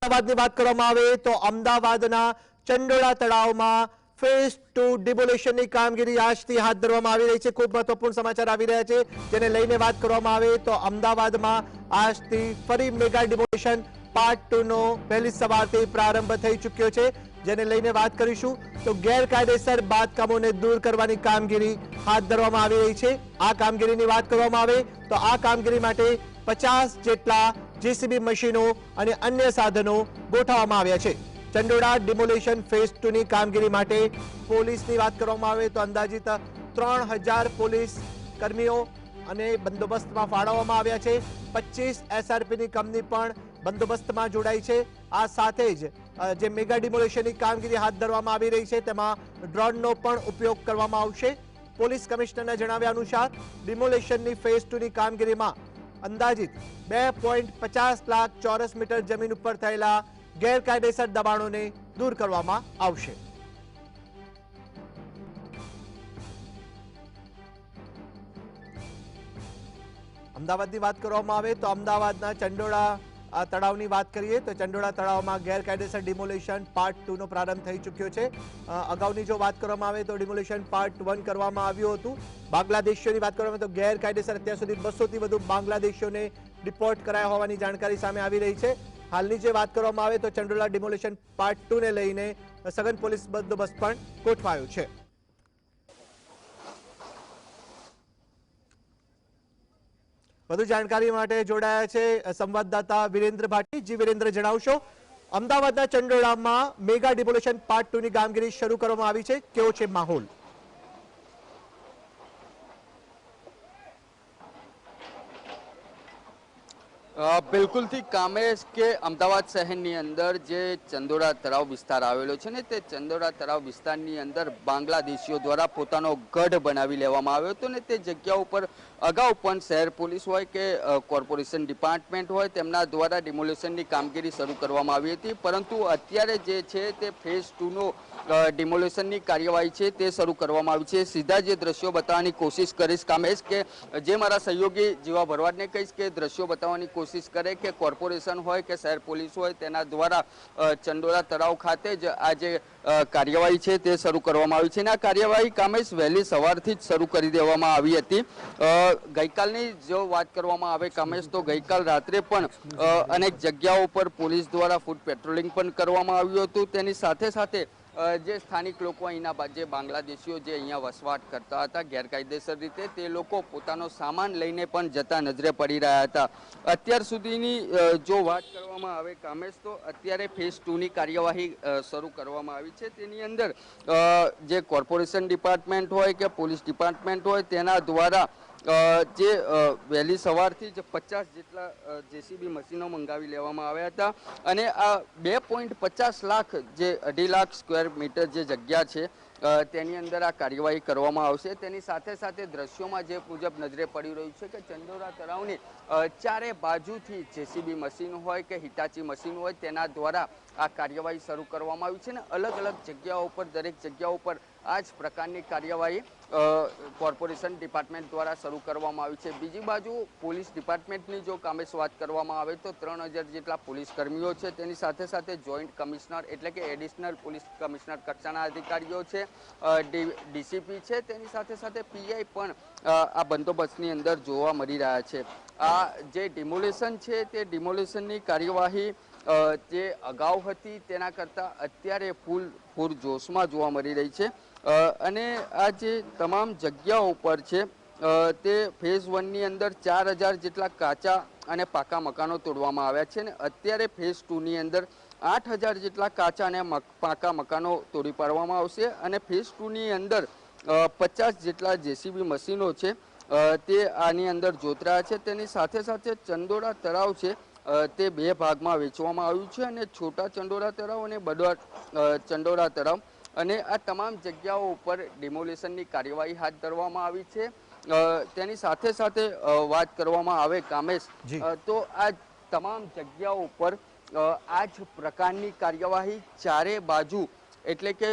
અમદાવાદની વાત કરવામાં આવે તો અમદાવાદના ચંડોળા તળાવમાં ફેઝ 2 ડિમોલિશનની કામગીરી આજથી હાથ ધરવામાં આવી રહી છે। ખૂબ મહત્વપૂર્ણ સમાચાર આવી રહ્યા છે જેને લઈને વાત કરવામાં આવે તો અમદાવાદમાં આજથી ફરી મેગા ડિમોલિશન પાર્ટ 2 નો વહેલી સવારથી પ્રારંભ થઈ ચૂક્યો છે, જેને લઈને વાત કરીશું તો ગેરકાયદેસર બાંધકામોને દૂર કરવાની કામગીરી હાથ ધરવામાં આવી રહી છે। આ કામગીરીની વાત કરવામાં આવે તો આ કામગીરી માટે 50 જેટલા જેસીબી મશીનો અને અન્ય સાધનો ગોઠવવામાં આવ્યા છે। ચંડોળા ડિમોલિશન ફેઝ 2 ની કામગીરી માટે પોલીસની વાત કરવામાં આવે તો અંદાજિત 3000 પોલીસ કર્મીઓ અને બંદોબસ્તમાં ફાળવવામાં આવ્યા છે। 25 એસઆરપીની કંપની પણ બંદોબસ્તમાં જોડાઈ છે। આ સાથે જ જે મેગા ડિમોલિશનની કામગીરી હાથ ધરવામાં આવી રહી છે તેમાં ડ્રોનનો પણ ઉપયોગ કરવામાં આવશે। પોલીસ કમિશનરના જણાવ્યા અનુસાર ડિમોલિશનની ફેઝ 2 ની કામગીરીમાં અંદાજિત 2.50 લાખ ચોરસ મીટર જમીન ઉપર થયેલા ગેરકાયદેસર દબાણોને દૂર કરવામાં આવશે। અમદાવાદની વાત કરવામાં આવે તો અમદાવાદના ચંડોળા તળાવની વાત કરીએ તો ચંડોળા તળાવમાં ગેરકાયદેસર ડિમોલિશન પાર્ટ 2 નો પ્રારંભ થઈ ચૂક્યો છે। અગાઉની જો વાત કરવામાં આવે તો ડિમોલિશન પાર્ટ 1 કરવામાં આવ્યું હતું। બાંગ્લાદેશીઓની વાત કરવામાં આવે તો ગેરકાયદેસર અત્યાર સુધી 200થી વધુ બાંગ્લાદેશીઓને ડિપોર્ટ કરાયા હોવાની જાણકારી સામે આવી રહી છે। હાલની જે વાત કરવામાં આવે તો ચંડોળા ડિમોલિશન પાર્ટ 2 ને લઈને સઘન પોલીસ બંદોબસ્ત પણ ગોઠવાયો છે। વધુ જાણકારી માટે જોડાયા છે સંવાદદાતા વિરેન્દ્ર ભાટી। જી વિરેન્દ્ર, જણાવશો અમદાવાદના ચંડોળામાં મેગા ડિમોલિશન પાર્ટ 2 ની કામગીરી શરૂ કરવામાં આવી છે, કેવો છે માહોલ? બિલકુલથી કામેશ કે અમદાવાદ શહેરની અંદર જે ચંડોળા તળાવ વિસ્તાર આવેલો છે ને તે ચંડોળા તળાવ વિસ્તારની અંદર બાંગ્લાદેશીઓ દ્વારા પોતાનો ગઢ બનાવી લેવામાં આવ્યો હતો ને તે જગ્યા ઉપર અગાઉ પણ શહેર પોલીસ હોય કે કોર્પોરેશન ડિપાર્ટમેન્ટ હોય તેમના દ્વારા ડિમોલિશનની કામગીરી શરૂ કરવામાં આવી હતી, પરંતુ અત્યારે જે છે તે ફેઝ 2 નો ડિમોલિશનની કાર્યવાહી છે તે શરૂ કરવામાં આવી છે। સીધા જે દ્રશ્યો બતાવવાની કોશિશ કરીશ કામેશ, કે જે મારા સહયોગી જીવા ભરવાડને કહીશ કે દ્રશ્યો બતાવવાની કોશિશ કરે કે કોર્પોરેશન હોય કે શહેર પોલીસ હોય તેના દ્વારા ચંડોળા તળાવ ખાતે જ આ જે કાર્યવાહી છે તે શરૂ કરવામાં આવી છે અને આ કાર્યવાહી કામેશ વહેલી સવારથી જ શરૂ કરી દેવામાં આવી હતી। ગઈકાલની જો વાત કરવામાં આવે કામેશ તો ગઈકાલ રાત્રે પણ અનેક જગ્યાઓ પર પોલીસ દ્વારા ફૂટ પેટ્રોલિંગ પણ કરવામાં આવ્યું હતું। તેની સાથે સાથે જે સ્થાનિક લોકો અહીંના જે બાંગ્લાદેશીઓ જે અહીંયા વસવાટ કરતા હતા ગેરકાયદેસર રીતે, તે લોકો પોતાનો સામાન લઈને પણ જતા નજરે પડી રહ્યા હતા। અત્યાર સુધીની જો વાત કરવામાં આવે કામેશ તો અત્યારે ફેઝ 2 ની કાર્યવાહી શરૂ કરવામાં આવી છે। તેની અંદર જે કોર્પોરેશન ડિપાર્ટમેન્ટ હોય કે પોલીસ ડિપાર્ટમેન્ટ હોય તેના દ્વારા જે વહેલી સવારથી જ 50 જેટલા જેસીબી મશીનો મંગાવી લેવામાં આવ્યા હતા અને આ 2.50 લાખ જે 2.5 લાખ સ્ક્વેર મીટર જે જગ્યા છે તેની અંદર આ કાર્યવાહી કરવામાં આવશે। તેની સાથે સાથે દ્રશ્યોમાં જે મુજબ નજરે પડી રહ્યું છે કે ચંડોળા તળાવની ચારે બાજુથી જેસીબી મશીન હોય કે હિટાચી મશીન હોય તેના દ્વારા આ કાર્યવાહી શરૂ કરવામાં આવી છે ને અલગ અલગ જગ્યાઓ પર દરેક જગ્યાઓ પર આ જ પ્રકારની કાર્યવાહી કોર્પોરેશન ડિપાર્ટમેન્ટ દ્વારા શરૂ કરવામાં આવી છે। બીજી બાજુ પોલીસ ડિપાર્ટમેન્ટની જો કામેશ વાત કરવામાં આવે તો 3000 જેટલા પોલીસ કર્મીઓ છે, તેની સાથે સાથે જોઈન્ટ કમિશનર એટલે કે એડિશનલ પોલીસ કમિશનર કક્ષાના અધિકારીઓ છે, ડીસીપી છે, તેની સાથે સાથે પીઆઈ પણ આ બંદોબસ્તની અંદર જોવા મળી રહ્યા છે। આ જે ડિમોલિશન છે તે ડિમોલિશનની કાર્યવાહી જે અગાઉ હતી તેના કરતાં અત્યારે ફૂલ જોશમાં જોવા મળી રહી છે અને આ જે તમામ જગ્યાઓ પર છે તે ફેઝ 1 ની અંદર 4000 જેટલા કાચા અને પાકા મકાનો તોડવામાં આવ્યા છે અને અત્યારે ફેઝ 2 ની અંદર 8000 જેટલા કાચા અને પાકા મકાનો તોડી પાડવામાં આવશે અને ફેઝ 2 ની અંદર 50 જેટલા જેસીબી મશીનો છે તે આની અંદર જોતરાયા છે। તેની સાથે સાથે ચંડોળા તળાવ છે તે બે ભાગમાં વેચવામાં આવ્યું છે અને છોટા ચંડોળા તળાવ અને બડા ચંડોળા તળાવ અને આ તમામ જગ્યાઓ ઉપર ડિમોલિશનની કાર્યવાહી હાથ ધરવામાં આવી છે। તેની સાથે સાથે વાત કરવામાં આવે કામેશ તો આ તમામ જગ્યાઓ ઉપર આ જ પ્રકારની કાર્યવાહી ચારે બાજુ એટલે કે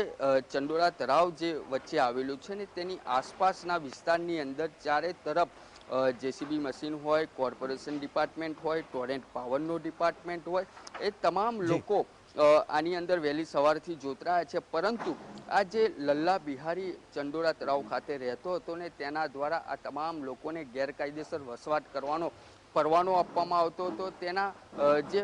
ચંડોળા તળાવ જે વચ્ચે આવેલું છે ને તેની આસપાસના વિસ્તારની અંદર ચારે તરફ જેસીબી મશીન હોય, કોર્પોરેશન ડિપાર્ટમેન્ટ હોય, ટોરેન્ટ પાવરનો ડિપાર્ટમેન્ટ હોય, એ તમામ લોકો આની અંદર વહેલી સવારથી જોતરાયા છે. પરંતુ આ જે લલ્લા બિહારી ચંડોળા તળાવ ખાતે રહેતો હતો ને તેના દ્વારા આ તમામ લોકોને ગેરકાયદેસર વસવાટ કરવાનો પરવાનો આપવામાં આવતો હતો. તેના જે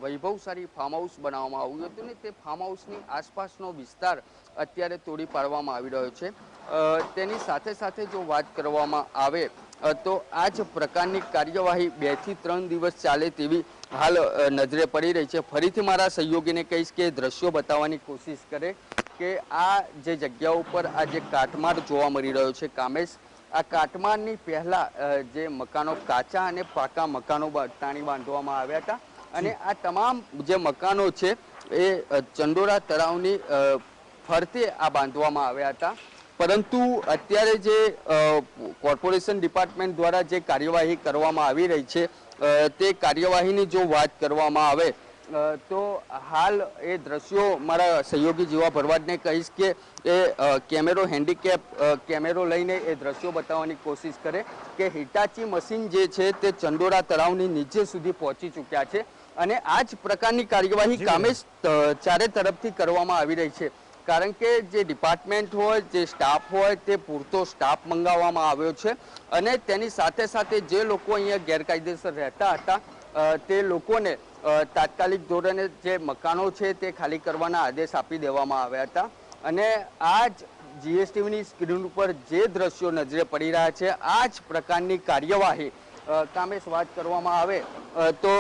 વૈભવશાળી ફાર્મ હાઉસ બનાવવામાં આવ્યું હતું ને તે ફાર્મ હાઉસની આસપાસનો વિસ્તાર અત્યારે તોડી પાડવામાં આવી રહ્યો છે. તેની સાથે સાથે જો વાત કરવામાં આવે તો આ જ પ્રકારની કાર્યવાહી 2 થી 3 દિવસ ચાલે તેવી હાલ નજરે પડી રહી છે. ફરીથી મારા સહયોગીને કહીશ કે દ્રશ્યો બતાવવાની કોશિશ કરે કે આ જે જગ્યા ઉપર આ જે કાટમાળ જોવા મળી રહ્યો છે કામેશ, આ કાટમાળની પહેલા જે મકાનો કાચા અને પાકા મકાનો તાણી બાંધવામાં આવ્યા હતા અને આ તમામ જે મકાનો છે એ ચંડોળા તળાવની ફરતે આ બાંધવામાં આવ્યા હતા. પરંતુ અત્યારે જે કોર્પોરેશન ડિપાર્ટમેન્ટ દ્વારા જે કાર્યવાહી કરવામાં આવી રહી છે તે કાર્યવાહીની જો વાત કરવામાં આવે તો હાલ એ દ્રશ્યો મારા સહયોગી જીવા ભરવાડને કહીશ કે એ કેમેરો હેન્ડીકેપ કેમેરો લઈને એ દ્રશ્યો બતાવવાની કોશિશ કરે કે હિટાચી મશીન જે છે તે ચંડોળા તળાવની નીચે સુધી પહોંચી ચૂક્યા છે અને આ જ પ્રકારની કાર્યવાહી કામેશ ચારે તરફથી કરવામાં આવી રહી છે. કારણ કે જે ડિપાર્ટમેન્ટ હોય, જે સ્ટાફ હોય તે પૂરતો સ્ટાફ મંગાવવામાં આવ્યો છે અને તેની સાથે સાથે જે લોકો અહીંયા ગેરકાયદેસર રહેતા હતા તે લોકોને તાત્કાલિક ધોરણે જે મકાનો છે તે ખાલી કરવાના આદેશ આપી દેવામાં આવ્યા હતા. અને આ જ જીએસટીવીની સ્ક્રીન ઉપર જે દ્રશ્યો નજરે પડી રહ્યા છે આ જ પ્રકારની કાર્યવાહી કામેશ વાત કરવામાં આવે તો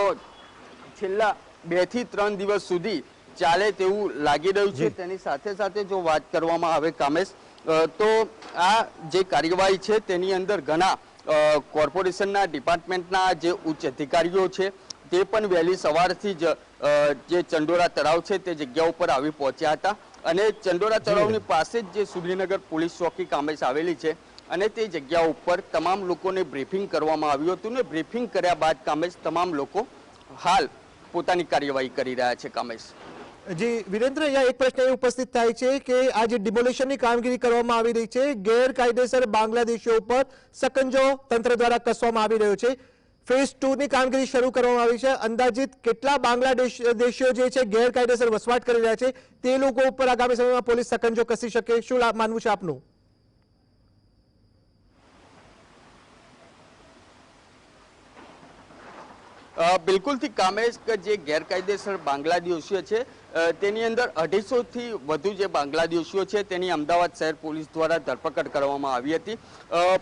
છેલ્લા 2 થી 3 દિવસ સુધી ચાલે તેવું લાગી રહ્યું છે. તેની સાથે સાથે જો વાત કરવામાં આવે કામેશ તો આ જે કાર્યવાહી છે તેની અંદર ઘણા કોર્પોરેશનના ડિપાર્ટમેન્ટના જે ઉચ્ચ અધિકારીઓ છે તે પણ વહેલી સવારથી જ જે ચંડોળા તળાવ છે તે જગ્યા ઉપર આવી પહોંચ્યા હતા અને ચંડોળા તળાવની પાસે જ જે સુરેન્દ્રનગર પોલીસ ચોકી કામેશ આવેલી છે અને તે જગ્યા ઉપર તમામ લોકોને બ્રીફિંગ કરવામાં આવ્યું હતું ને બ્રીફિંગ કર્યા બાદ કામેશ તમામ લોકો હાલ પોતાની કાર્યવાહી કરી રહ્યા છે. કામેશ જી વિરેન્દ્ર, અહીંયા એક પ્રશ્ન એ ઉપસ્થિત થાય છે કે આ જે ડિમોલિશનની કામગીરી કરવામાં આવી રહી છે, ગેરકાયદેસર બાંગ્લાદેશીઓ ઉપર સકંજો તંત્ર દ્વારા કસવામાં આવી રહ્યો છે. ફેઝ 2 ની કામગીરી શરૂ કરવામાં આવી છે. અંદાજિત કેટલા બાંગ્લાદેશીઓ જે છે ગેરકાયદેસર વસવાટ કરી રહ્યા છે તે લોકો ઉપર આગામી સમયમાં પોલીસ સકંજો કસી શકે, શું માનવું છે આપનું? બિલકુલથી કામેશ કે જે ગેરકાયદેસર બાંગ્લાદેશીઓ છે તેની અંદર 250 થી વધુ જે બાંગ્લાદેશીઓ છે તેની અમદાવાદ શહેર પોલીસ દ્વારા ધરપકડ કરવામાં આવી હતી.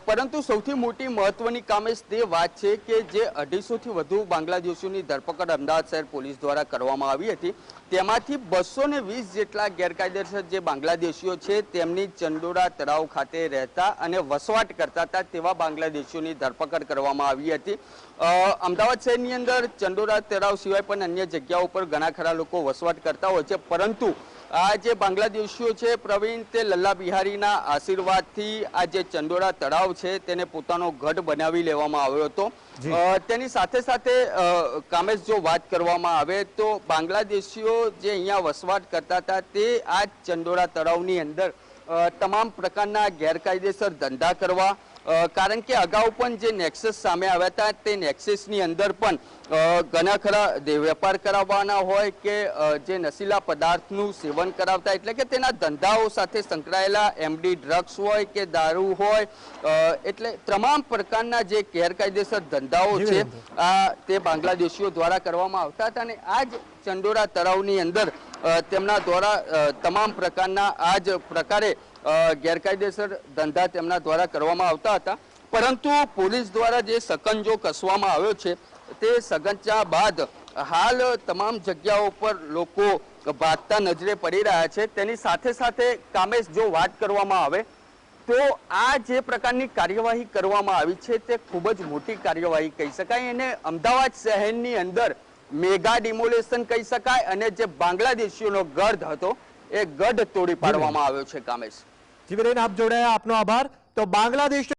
પરંતુ સૌથી મોટી મહત્વની કામેશ તે વાત છે કે જે 250 થી વધુ બાંગ્લાદેશીઓની ધરપકડ અમદાવાદ શહેર પોલીસ દ્વારા કરવામાં આવી હતી તેમાંથી 220 જેટલા ગેરકાયદેસર જે બાંગ્લાદેશીઓ છે તેમની ચંડોળા તળાવ ખાતે રહેતા અને વસવાટ કરતા હતા તેવા બાંગ્લાદેશીઓની ધરપકડ કરવામાં આવી હતી. અમદાવાદ શહેરની અંદર ચંડોળા તળાવ સિવાય પણ અન્ય જગ્યાઓ પર ઘણા ખરા લોકો વસવાટ કરતા હોય છે. પરંતુ આ જે બાંગ્લાદેશીઓ છે પ્રવીણ, તે લલ્લા બિહારીના આશીર્વાદથી આ જે ચંડોળા તળાવ છે તેને પોતાનો ગઢ બનાવી લેવામાં આવ્યો હતો. તેની સાથે સાથે કામેશ જો વાત કરવામાં આવે તો બાંગ્લાદેશીઓ જે અહીંયા વસવાટ કરતા હતા તે આ ચંડોળા તળાવની અંદર તમામ પ્રકારના ગેરકાયદેસર ધંધા કરવા, કારણ કે અગાઉ પણ જે નેક્સસ સામે આવ્યા હતા તે નેક્સસની અંદર પણ ઘણા ખરા વેપાર કરાવવાના હોય કે જે નશીલા પદાર્થનું સેવન કરાવતા, એટલે કે તેના ધંધાઓ સાથે સંકળાયેલા એમડી ડ્રગ્સ હોય કે દારૂ હોય, એટલે તમામ પ્રકારના જે ગેરકાયદેસર ધંધાઓ છે આ તે બાંગ્લાદેશીઓ દ્વારા કરવામાં આવતા હતા. અને આ જ ચંડોળા તળાવની અંદર તેમના દ્વારા તમામ પ્રકારના આ જ પ્રકારે ગેરકાયદેસર ધંધા તેમના દ્વારા કરવામાં આવતા હતા. પરંતુ પોલીસ દ્વારા જે સકંજો કસવામાં આવ્યો છે તે સકંજા બાદ હાલ તમામ જગ્યાઓ પર લોકો ભાગતા નજરે પડી રહ્યા છે. તેની સાથે સાથે કામેશ જો વાત કરવામાં આવે તો આ જે પ્રકારની કાર્યવાહી કરવામાં આવી છે તે ખૂબ જ મોટી કાર્યવાહી કહી શકાય અને અમદાવાદ શહેરની અંદર મેગા ડિમોલેશન કહી શકાય અને જે બાંગ્લાદેશીઓનો ગઢ હતો એ ગઢ તોડી પાડવામાં આવ્યો છે. કામેશ જી વિરેન, આપ જોડાયા, આપનો આભાર. તો બાંગ્લાદેશ